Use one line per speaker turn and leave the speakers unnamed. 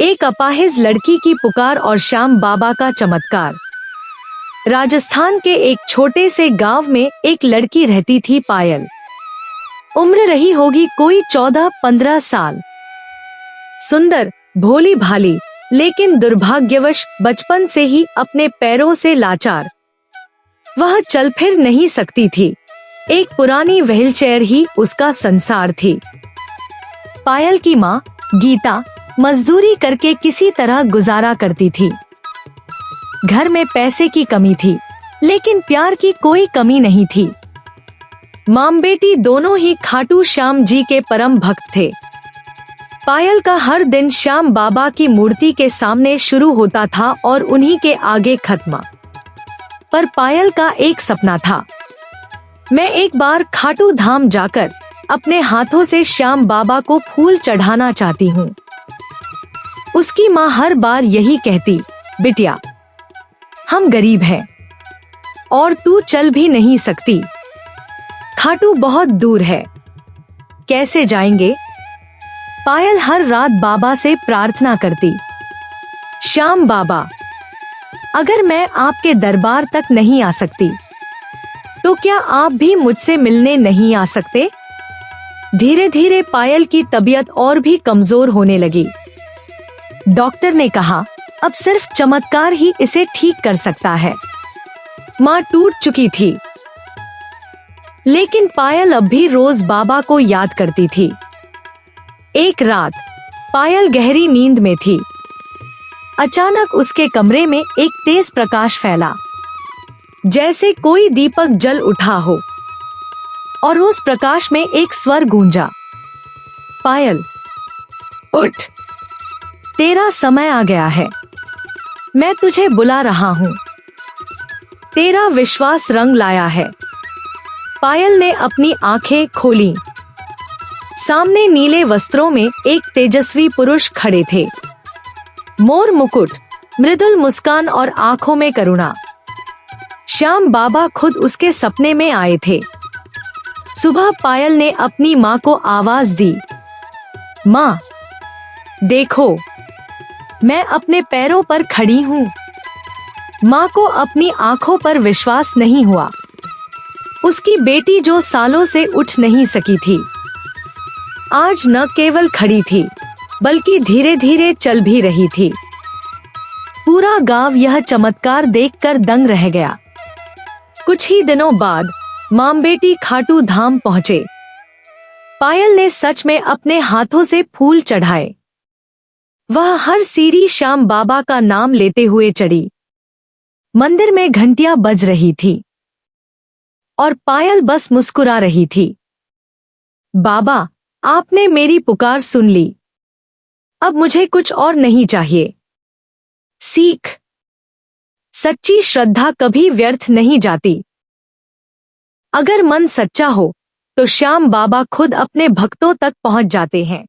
एक अपाहिज लड़की की पुकार और श्याम बाबा का चमत्कार। राजस्थान के एक छोटे से गांव में एक लड़की रहती थी, पायल। उम्र रही होगी कोई 14-15 साल। सुंदर, भोली भाली, लेकिन दुर्भाग्यवश बचपन से ही अपने पैरों से लाचार। वह चल फिर नहीं सकती थी। एक पुरानी व्हीलचेयर ही उसका संसार थी। पायल की माँ गीता मजदूरी करके किसी तरह गुजारा करती थी। घर में पैसे की कमी थी, लेकिन प्यार की कोई कमी नहीं थी। माम बेटी दोनों ही खाटू श्याम जी के परम भक्त थे। पायल का हर दिन श्याम बाबा की मूर्ति के सामने शुरू होता था और उन्हीं के आगे खत्म। पर पायल का एक सपना था, मैं एक बार खाटू धाम जाकर अपने हाथों से श्याम बाबा को फूल चढ़ाना चाहती हूँ। उसकी माँ हर बार यही कहती, बिटिया हम गरीब हैं और तू चल भी नहीं सकती, खाटू बहुत दूर है, कैसे जाएंगे। पायल हर रात बाबा से प्रार्थना करती, श्याम बाबा अगर मैं आपके दरबार तक नहीं आ सकती तो क्या आप भी मुझसे मिलने नहीं आ सकते। धीरे धीरे पायल की तबीयत और भी कमजोर होने लगी। डॉक्टर ने कहा अब सिर्फ चमत्कार ही इसे ठीक कर सकता है। माँ टूट चुकी थी, लेकिन पायल अब भी रोज बाबा को याद करती थी। एक रात पायल गहरी नींद में थी। अचानक उसके कमरे में एक तेज प्रकाश फैला, जैसे कोई दीपक जल उठा हो, और उस प्रकाश में एक स्वर गूंजा, पायल उठ, तेरा समय आ गया है, मैं तुझे बुला रहा हूँ, तेरा विश्वास रंग लाया है। पायल ने अपनी आंखें खोली। सामने नीले वस्त्रों में एक तेजस्वी पुरुष खड़े थे। मोर मुकुट, मृदुल मुस्कान और आंखों में करुणा। श्याम बाबा खुद उसके सपने में आए थे। सुबह पायल ने अपनी माँ को आवाज दी, माँ देखो मैं अपने पैरों पर खड़ी हूँ। माँ को अपनी आंखों पर विश्वास नहीं हुआ। उसकी बेटी जो सालों से उठ नहीं सकी थी, आज न केवल खड़ी थी बल्कि धीरे धीरे चल भी रही थी। पूरा गांव यह चमत्कार देखकर दंग रह गया। कुछ ही दिनों बाद माम बेटी खाटू धाम पहुँचे। पायल ने सच में अपने हाथों से फूल चढ़ाए। वह हर सीढ़ी श्याम बाबा का नाम लेते हुए चढ़ी। मंदिर में घंटियां बज रही थी और पायल बस मुस्कुरा रही थी। बाबा आपने मेरी पुकार सुन ली, अब मुझे कुछ और नहीं चाहिए। सीख, सच्ची श्रद्धा कभी व्यर्थ नहीं जाती। अगर मन सच्चा हो तो श्याम बाबा खुद अपने भक्तों तक पहुंच जाते हैं।